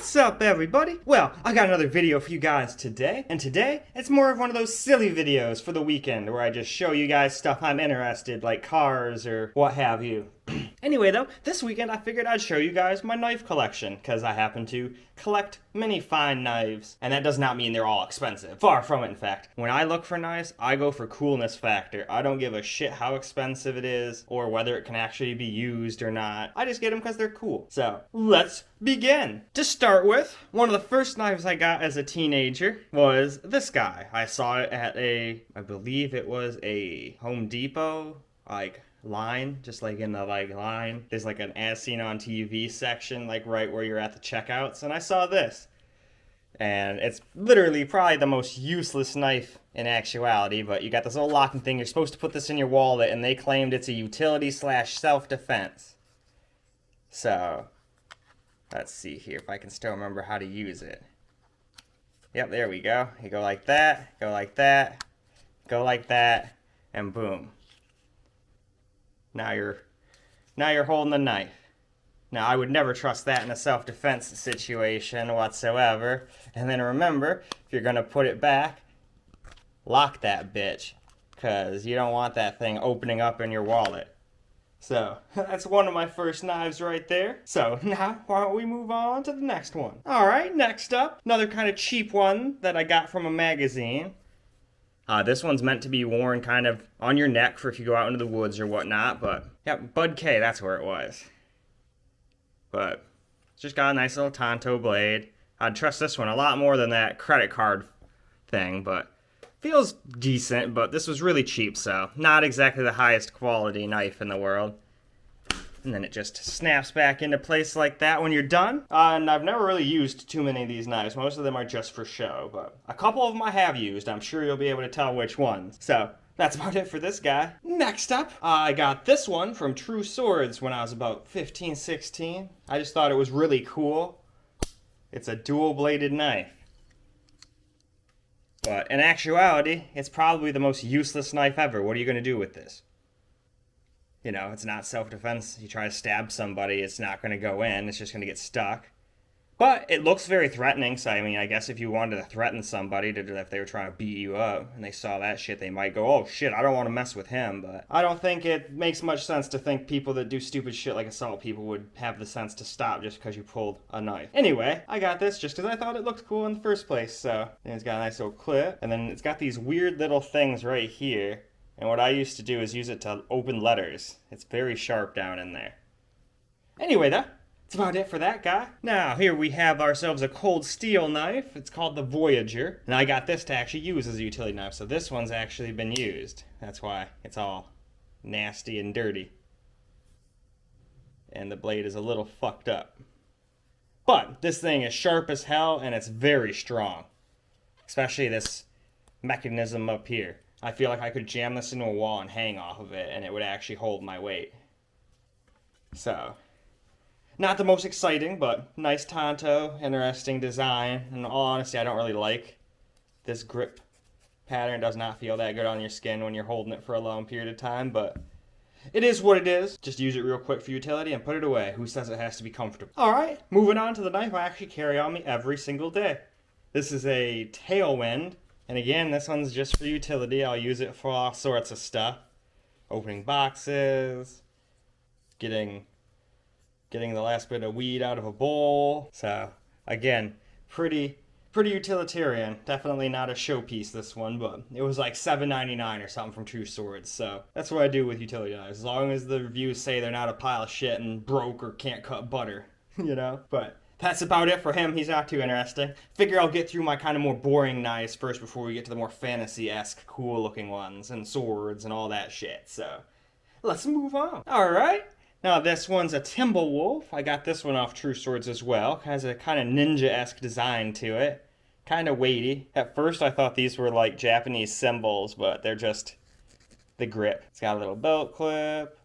What's up, everybody? Well, I got another video for you guys today, and today it's more of one of those silly videos for the weekend where I just show you guys stuff I'm interested, like cars or what have you. Anyway though, this weekend I figured I'd show you guys my knife collection, because I happen to collect many fine knives, and that does not mean they're all expensive. Far from it, in fact. When I look for knives, I go for coolness factor. I don't give a shit how expensive it is, or whether it can actually be used or not. I just get them because they're cool. So, let's begin. To start with, one of the first knives I got as a teenager was this guy. I saw it at I believe it was a Home Depot, line, just like in the line, there's like an as seen on TV section, like right where you're at the checkouts, and I saw this, and it's literally probably the most useless knife in actuality, but you got this little locking thing, you're supposed to put this in your wallet, and they claimed it's a utility / self-defense. So let's see here if I can still remember how to use it. Yep, there we go. You go like that, go like that, go like that, and boom. Now you're holding the knife. Now, I would never trust that in a self-defense situation whatsoever. And then remember, if you're going to put it back, lock that bitch, because you don't want that thing opening up in your wallet. So, that's one of my first knives right there. So, now, why don't we move on to the next one? Alright, next up, another kind of cheap one that I got from a magazine. This one's meant to be worn kind of on your neck for if you go out into the woods or whatnot, but yeah, Bud K, that's where it was. But it's just got a nice little Tanto blade. I'd trust this one a lot more than that credit card thing, but feels decent, but this was really cheap, so not exactly the highest quality knife in the world. And then it just snaps back into place like that when you're done. And I've never really used too many of these knives. Most of them are just for show, but a couple of them I have used. I'm sure you'll be able to tell which ones. So that's about it for this guy. Next up, I got this one from True Swords when I was about 15, 16. I just thought it was really cool. It's a dual-bladed knife. But in actuality, it's probably the most useless knife ever. What are you going to do with this? You know, it's not self-defense. You try to stab somebody, it's not going to go in. It's just going to get stuck. But it looks very threatening, so I mean, I guess if you wanted to threaten somebody, if they were trying to beat you up, and they saw that shit, they might go, oh shit, I don't want to mess with him. But I don't think it makes much sense to think people that do stupid shit like assault people would have the sense to stop just because you pulled a knife. Anyway, I got this just because I thought it looked cool in the first place, so. And it's got a nice little clip, and then it's got these weird little things right here. And what I used to do is use it to open letters. It's very sharp down in there. Anyway, that's about it for that guy. Now, here we have ourselves a cold steel knife. It's called the Voyager. And I got this to actually use as a utility knife, so this one's actually been used. That's why it's all nasty and dirty. And the blade is a little fucked up. But this thing is sharp as hell, and it's very strong. Especially this mechanism up here. I feel like I could jam this into a wall and hang off of it, and it would actually hold my weight. So, not the most exciting, but nice Tanto, interesting design. In all honesty, I don't really like this grip pattern. It does not feel that good on your skin when you're holding it for a long period of time, but it is what it is. Just use it real quick for utility and put it away. Who says it has to be comfortable? Alright, moving on to the knife I actually carry on me every single day. This is a Tailwind. And again, this one's just for utility. I'll use it for all sorts of stuff. Opening boxes, getting the last bit of weed out of a bowl. So, again, pretty utilitarian. Definitely not a showpiece, this one, but it was like $7.99 or something from True Swords. So, that's what I do with utility knives. As long as the reviews say they're not a pile of shit and broke or can't cut butter, you know? But that's about it for him. He's not too interesting. Figure I'll get through my kind of more boring knives first before we get to the more fantasy-esque, cool-looking ones and swords and all that shit. So, let's move on. Alright. Now, this one's a Timberwolf. I got this one off True Swords as well. Has a kind of ninja-esque design to it. Kind of weighty. At first, I thought these were like Japanese symbols, but they're just the grip. It's got a little belt clip.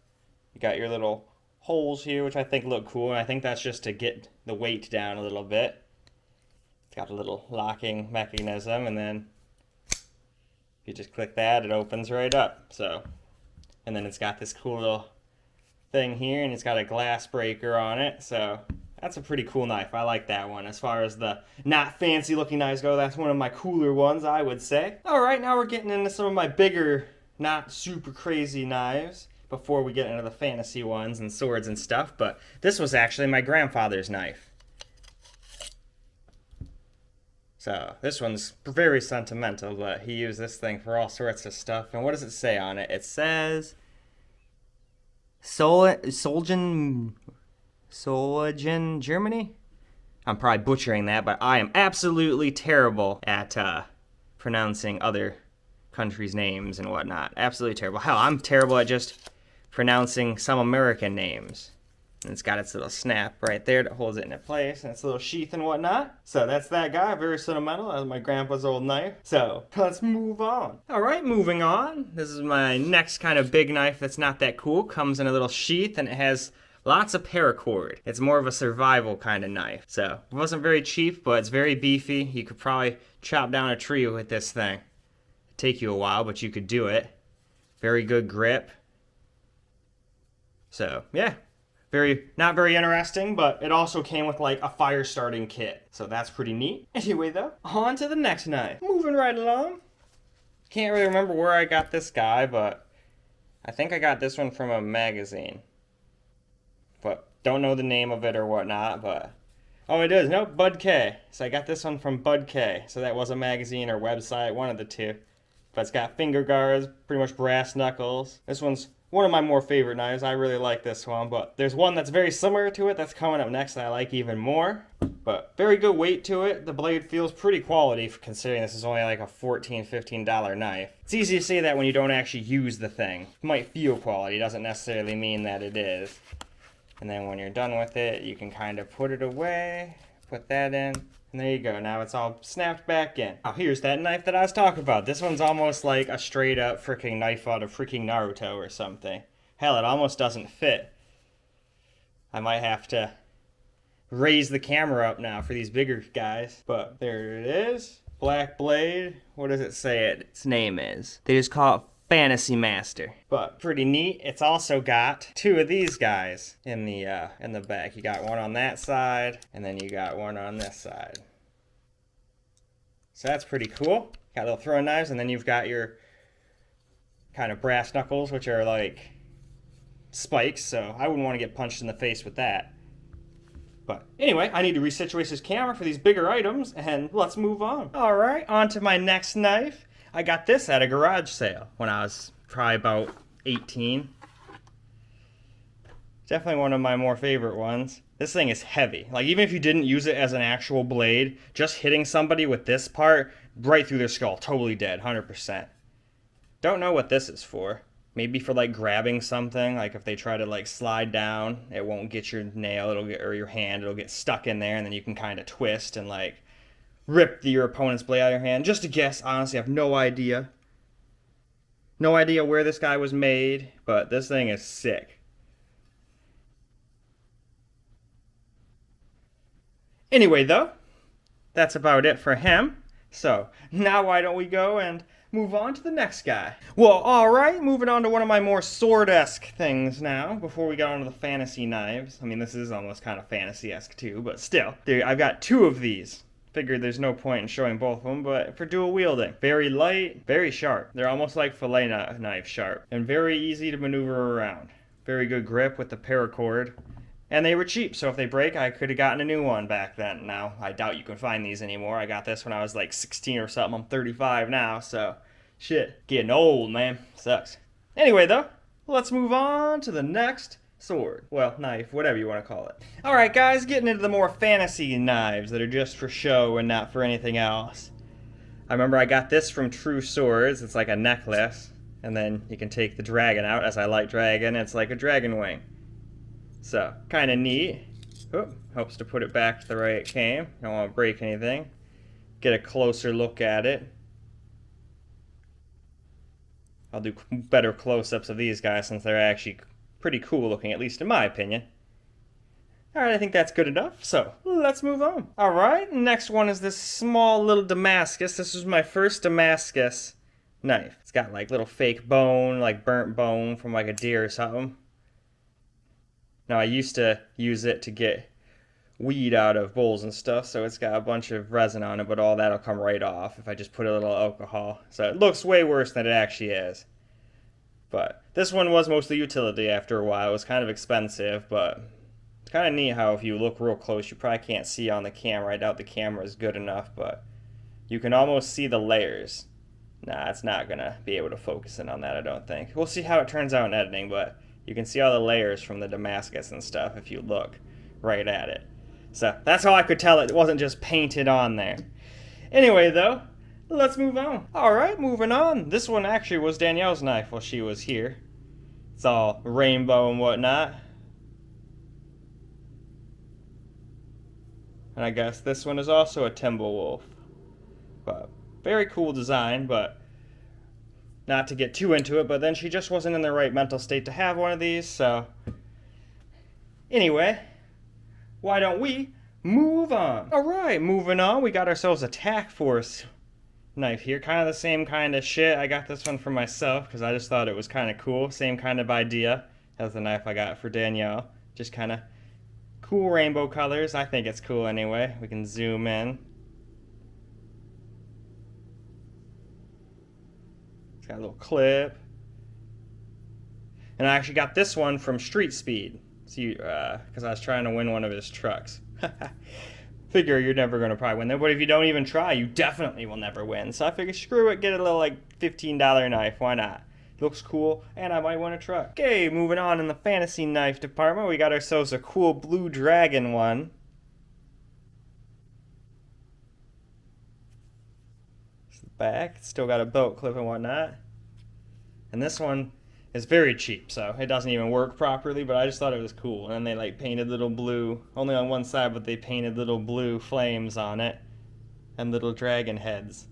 You got your little holes here, which I think look cool, and I think that's just to get the weight down a little bit. It's got a little locking mechanism, and then if you just click that, it opens right up. So, and then it's got this cool little thing here, and it's got a glass breaker on it, so That's a pretty cool knife. I like that one. As far as the not fancy looking knives go, that's one of my cooler ones, I would say. Alright, now we're getting into some of my bigger, not super crazy knives before we get into the fantasy ones and swords and stuff. But this was actually my grandfather's knife. So this one's very sentimental, but he used this thing for all sorts of stuff. And what does it say on it? It says Solgen, Germany? I'm probably butchering that, but I am absolutely terrible at pronouncing other countries' names and whatnot. Absolutely terrible. Hell, I'm terrible at just pronouncing some American names. And it's got its little snap right there that holds it into place, and its little sheath and whatnot. So that's that guy, very sentimental. That was my grandpa's old knife. So let's move on. All right, moving on. This is my next kind of big knife that's not that cool. Comes in a little sheath, and it has lots of paracord. It's more of a survival kind of knife. So it wasn't very cheap, but it's very beefy. You could probably chop down a tree with this thing. It'd take you a while, but you could do it. Very good grip. So yeah. Not very interesting, but it also came with like a fire starting kit. So that's pretty neat. Anyway though, on to the next knife. Moving right along. Can't really remember where I got this guy, but I think I got this one from a magazine. But don't know the name of it or whatnot, but... Oh, it is. Nope, Bud K. So I got this one from Bud K. So that was a magazine or website, one of the two. But it's got finger guards, pretty much brass knuckles. This one's one of my more favorite knives. I really like this one, but there's one that's very similar to it that's coming up next that I like even more. But very good weight to it. The blade feels pretty quality considering this is only like a $14, $15 knife. It's easy to say that when you don't actually use the thing. It might feel quality, doesn't necessarily mean that it is. And then when you're done with it, you can kind of put it away, put that in, and there you go. Now it's all snapped back in. Now here's that knife that I was talking about. This one's almost like a straight up freaking knife out of freaking Naruto or something. Hell, it almost doesn't fit. I might have to raise the camera up now for these bigger guys. But there it is. Black blade. What does it say its name is? They just call it Fantasy Master. But pretty neat. It's also got two of these guys in the back. You got one on that side, and then you got one on this side. So that's pretty cool. Got little throwing knives, and then you've got your kind of brass knuckles, which are like spikes, so I wouldn't want to get punched in the face with that. But anyway, I need to resituate this camera for these bigger items, and let's move on. All right, on to my next knife. I got this at a garage sale when I was probably about 18. Definitely one of my more favorite ones. This thing is heavy. Like, even if you didn't use it as an actual blade, just hitting somebody with this part right through their skull, totally dead, 100%. Don't know what this is for. Maybe for like grabbing something, like if they try to like slide down, it won't get your nail, or your hand, it'll get stuck in there, and then you can kind of twist and like rip your opponent's blade out of your hand. Just a guess, honestly, I have no idea. No idea where this guy was made, but this thing is sick. Anyway, though, that's about it for him. So, now why don't we go and move on to the next guy. Well, alright, moving on to one of my more sword-esque things now, before we get on to the fantasy knives. I mean, this is almost kind of fantasy-esque too, but still. I've got two of these. Figured there's no point in showing both of them, but for dual wielding. Very light, very sharp. They're almost like fillet knife sharp, and very easy to maneuver around. Very good grip with the paracord. And they were cheap, so if they break, I could have gotten a new one back then. Now, I doubt you can find these anymore. I got this when I was like 16 or something. I'm 35 now, so shit. Getting old, man. Sucks. Anyway, though, let's move on to the next sword. Well, knife, whatever you want to call it. Alright, guys, getting into the more fantasy knives that are just for show and not for anything else. I remember I got this from True Swords. It's like a necklace, and then you can take the dragon out, as I like dragon. It's like a dragon wing. So, kind of neat. Oop, helps to put it back to the way it came. Don't want to break anything. Get a closer look at it. I'll do better close-ups of these guys since they're actually pretty cool looking, at least in my opinion. Alright, I think that's good enough, so let's move on. Alright, next one is this small little Damascus. This was my first Damascus knife. It's got like little fake bone, like burnt bone from like a deer or something. Now, I used to use it to get weed out of bowls and stuff, so it's got a bunch of resin on it, but all that'll come right off if I just put a little alcohol. So it looks way worse than it actually is. But this one was mostly utility after a while. It was kind of expensive, but it's kind of neat how if you look real close, you probably can't see on the camera. I doubt the camera is good enough, but you can almost see the layers. Nah, it's not going to be able to focus in on that, I don't think. We'll see how it turns out in editing, but you can see all the layers from the Damascus and stuff if you look right at it. So that's how I could tell it wasn't just painted on there. Anyway, though, let's move on. Alright, moving on. This one actually was Danielle's knife while she was here. It's all rainbow and whatnot. And I guess this one is also a Timberwolf. But very cool design, but not to get too into it, but then she just wasn't in the right mental state to have one of these, so anyway, why don't we move on? Alright, moving on, we got ourselves a Tacforce knife here, kind of the same kind of shit. I got this one for myself because I just thought it was kind of cool, same kind of idea as the knife I got for Danielle, just kind of cool rainbow colors. I think it's cool anyway. We can zoom in. It's got a little clip. And I actually got this one from Street Speed. See, because I was trying to win one of his trucks. Figure you're never going to probably win there, but if you don't even try, you definitely will never win. So I figured, screw it, get a little like $15 knife. Why not? Looks cool, and I might win a truck. Okay, moving on in the fantasy knife department, we got ourselves a cool blue dragon one. Back. It's still got a belt clip and whatnot. And this one is very cheap, so it doesn't even work properly, but I just thought it was cool. And then they like painted little blue, only on one side, but they painted little blue flames on it and little dragon heads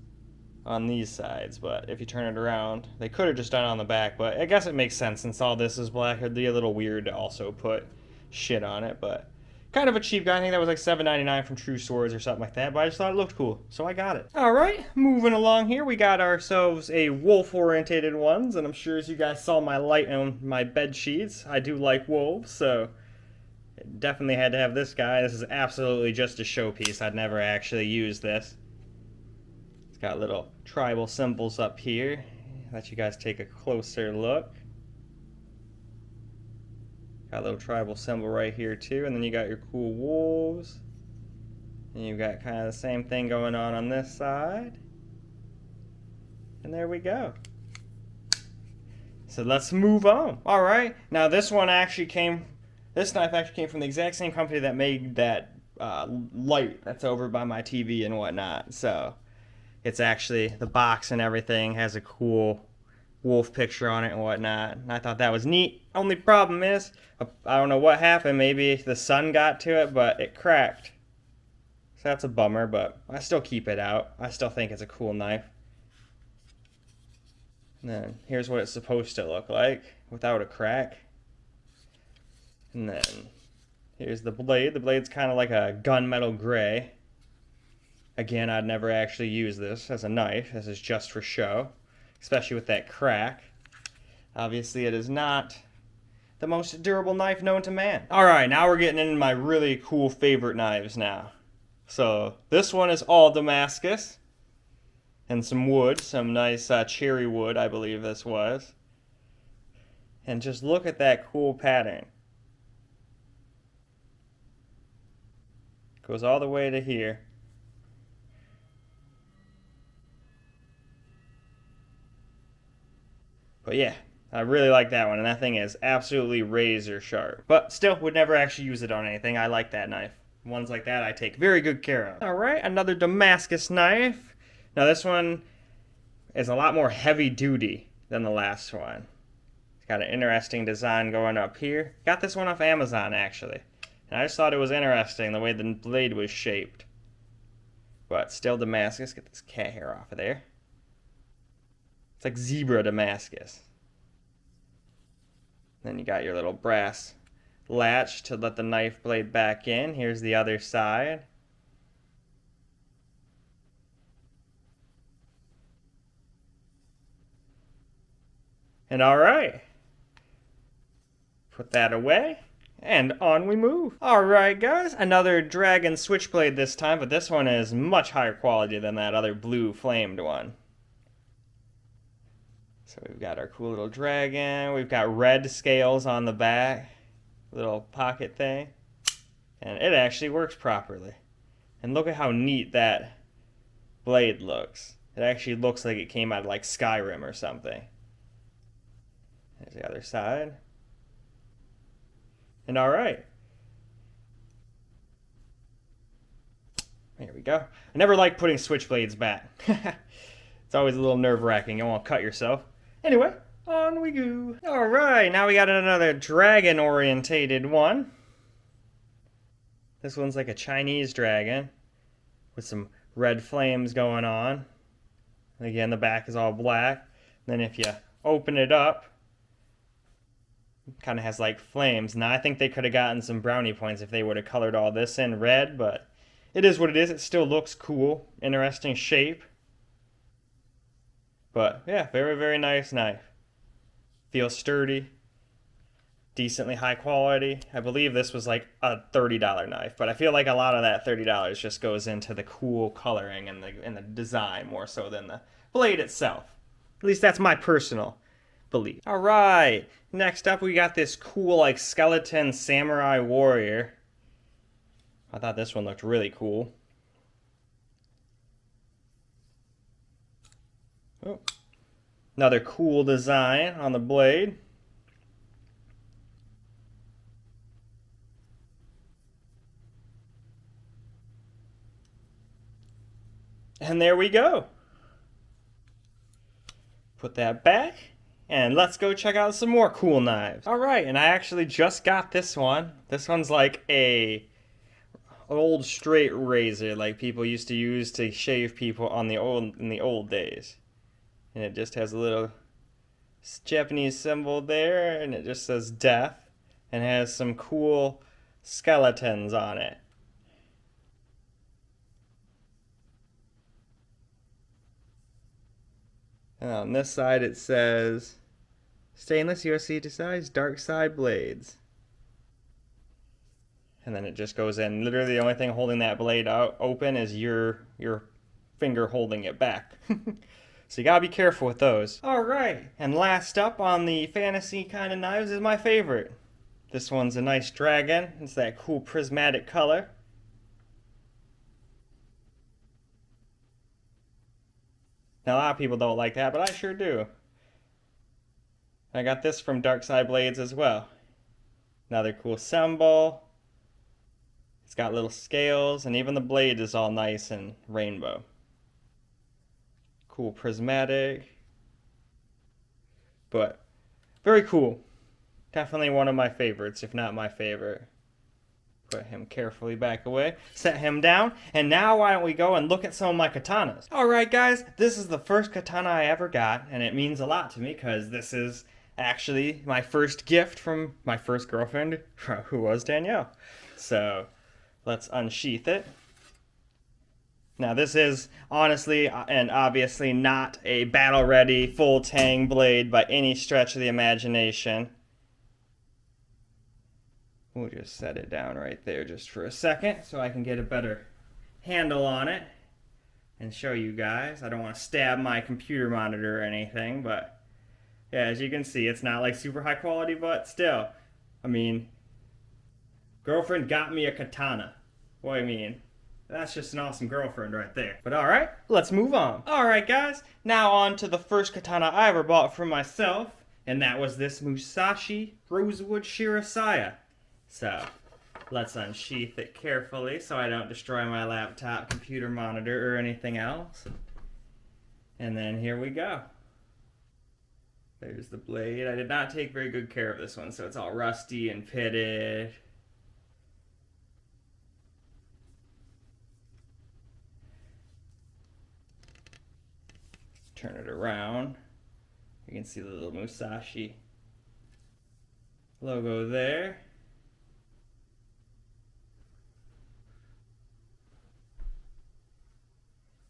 on these sides. But if you turn it around, they could have just done it on the back, but I guess it makes sense since all this is black. It'd be a little weird to also put shit on it, but kind of a cheap guy. I think that was like $7.99 from True Swords or something like that, but I just thought it looked cool, so I got it. Alright, moving along here, we got ourselves a wolf-orientated ones, and I'm sure as you guys saw my light on my bed sheets, I do like wolves, so definitely had to have this guy. This is absolutely just a showpiece. I'd never actually use this. It's got little tribal symbols up here. Let you guys take a closer look. Got a little tribal symbol right here too, and then you got your cool wolves. And you've got kind of the same thing going on this side. And there we go. So let's move on. Alright, now this knife actually came from the exact same company that made that light that's over by my TV and whatnot. So it's actually, the box and everything has a cool wolf picture on it and whatnot, and I thought that was neat. Only problem is, I don't know what happened, maybe the sun got to it, but it cracked. So that's a bummer, but I still keep it out. I still think it's a cool knife. And then here's what it's supposed to look like without a crack. And then here's the blade. The blade's kind of like a gunmetal gray. Again, I'd never actually use this as a knife. This is just for show, especially with that crack. Obviously, it is not the most durable knife known to man. Alright, now we're getting into my really cool favorite knives now. So, this one is all Damascus. And some wood, some nice cherry wood, I believe this was. And just look at that cool pattern. Goes all the way to here. But yeah, I really like that one, and that thing is absolutely razor sharp. But still, would never actually use it on anything. I like that knife. Ones like that I take very good care of. Alright, another Damascus knife. Now this one is a lot more heavy duty than the last one. It's got an interesting design going up here. Got this one off Amazon actually. And I just thought it was interesting the way the blade was shaped. But still Damascus. Get this cat hair off of there. It's like zebra Damascus. Then you got your little brass latch to let the knife blade back in. Here's the other side. And alright. Put that away. And on we move. Alright guys, another dragon switchblade this time, but this one is much higher quality than that other blue flamed one. So we've got our cool little dragon, we've got red scales on the back, little pocket thing, and it actually works properly. And look at how neat that blade looks. It actually looks like it came out of like Skyrim or something. There's the other side. And alright. There we go. I never like putting switchblades back. It's always a little nerve-wracking. You won't cut yourself. Anyway, on we go. Alright, now we got another dragon-orientated one. This one's like a Chinese dragon with some red flames going on. Again, the back is all black. Then if you open it up, kind of has like flames. Now I think they could have gotten some brownie points if they would have colored all this in red, but it is what it is. It still looks cool, interesting shape. But yeah, very, very nice knife. Feels sturdy, decently high quality. I believe this was like a $30 knife, but I feel like a lot of that $30 just goes into the cool coloring and the design more so than the blade itself. At least that's my personal belief. Alright, next up we got this cool like skeleton samurai warrior. I thought this one looked really cool. Oh. Another cool design on the blade. And there we go. Put that back. And let's go check out some more cool knives. Alright, and I actually just got this one. This one's like a old straight razor like people used to use to shave people in the old days. And it just has a little Japanese symbol there, and it just says death, and has some cool skeletons on it. And on this side it says stainless USC size dark side blades. And then it just goes in. Literally the only thing holding that blade out open is your finger holding it back. So you gotta be careful with those. Alright, and last up on the fantasy kind of knives is my favorite. This one's a nice dragon. It's that cool prismatic color. Now a lot of people don't like that, but I sure do. I got this from Dark Side Blades as well. Another cool symbol. It's got little scales, and even the blade is all nice and rainbow. Cool prismatic. But very cool. Definitely one of my favorites, if not my favorite. Put him carefully back away, set him down, and now why don't we go and look at some of my katanas. Alright guys, this is the first katana I ever got, and it means a lot to me because this is actually my first gift from my first girlfriend, who was Danielle. So let's unsheath it. Now this is honestly and obviously not a battle-ready full tang blade by any stretch of the imagination. We'll just set it down right there just for a second so I can get a better handle on it and show you guys. I don't want to stab my computer monitor or anything, but yeah, as you can see, it's not like super high quality, but still, I mean, girlfriend got me a katana. What I mean, that's just an awesome girlfriend right there. But alright, let's move on. Alright guys, now on to the first katana I ever bought for myself, and that was this Musashi Rosewood Shirasaya. So, let's unsheath it carefully so I don't destroy my laptop, computer monitor, or anything else. And then here we go. There's the blade. I did not take very good care of this one, so it's all rusty and pitted. Turn it around. You can see the little Musashi logo there.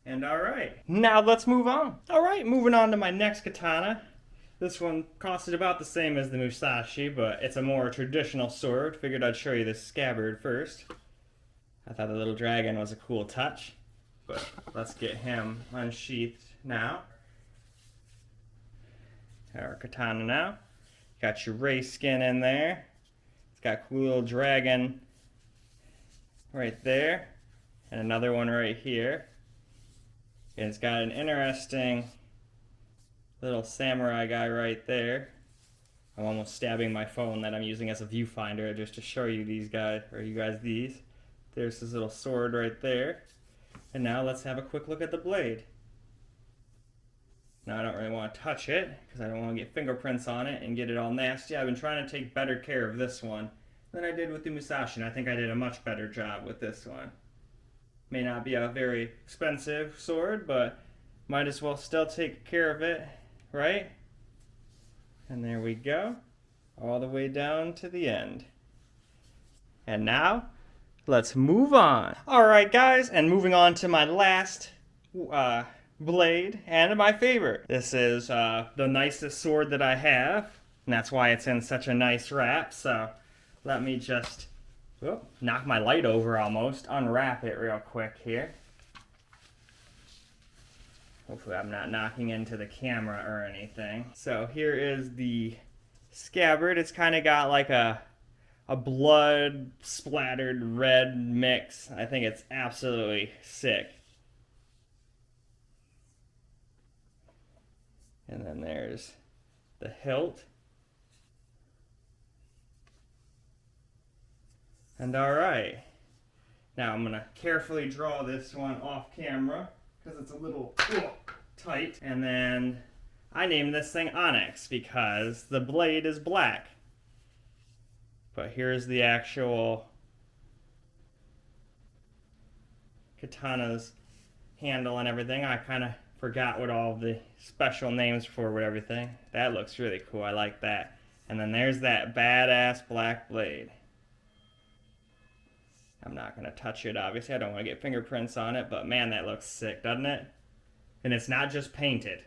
And alright, now let's move on. Alright, moving on to my next katana. This one costed about the same as the Musashi, but it's a more traditional sword. Figured I'd show you this scabbard first. I thought the little dragon was a cool touch, but let's get him unsheathed now. Our katana now. Got your ray skin in there. It's got a cool little dragon right there, and another one right here. And it's got an interesting little samurai guy right there. I'm almost stabbing my phone that I'm using as a viewfinder just to show you these guys, or you guys these. There's this little sword right there. And now let's have a quick look at the blade. Now I don't really want to touch it because I don't want to get fingerprints on it and get it all nasty. I've been trying to take better care of this one than I did with the Musashi, and I think I did a much better job with this one. May not be a very expensive sword, but might as well still take care of it, right? And there we go, all the way down to the end. And now, let's move on. Alright guys, and moving on to my last blade, and my favorite. This is the nicest sword that I have, and that's why it's in such a nice wrap, so let me just knock my light over almost, unwrap it real quick here. Hopefully I'm not knocking into the camera or anything. So here is the scabbard. It's kind of got like a blood splattered red mix. I think it's absolutely sick. And then there's the hilt. And alright, now I'm going to carefully draw this one off camera because it's a little tight. And then I named this thing Onyx because the blade is black. But here's the actual katana's handle and everything. I kind of forgot what all the special names for with everything. That looks really cool. I like that. And then there's that badass black blade. I'm not going to touch it, obviously. I don't want to get fingerprints on it, but man, that looks sick, doesn't it? And it's not just painted.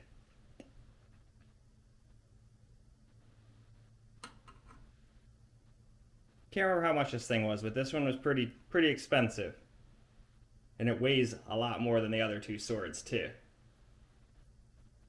Can't remember how much this thing was, but this one was pretty expensive. And it weighs a lot more than the other two swords, too.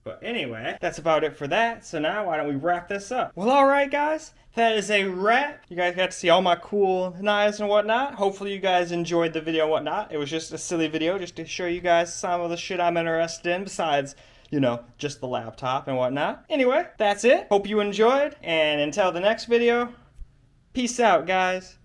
But anyway, that's about it for that. So now why don't we wrap this up? Well, alright guys, that is a wrap. You guys got to see all my cool knives and whatnot. Hopefully you guys enjoyed the video and whatnot. It was just a silly video just to show you guys some of the shit I'm interested in besides, you know, just the laptop and whatnot. Anyway, that's it. Hope you enjoyed, and until the next video, peace out guys.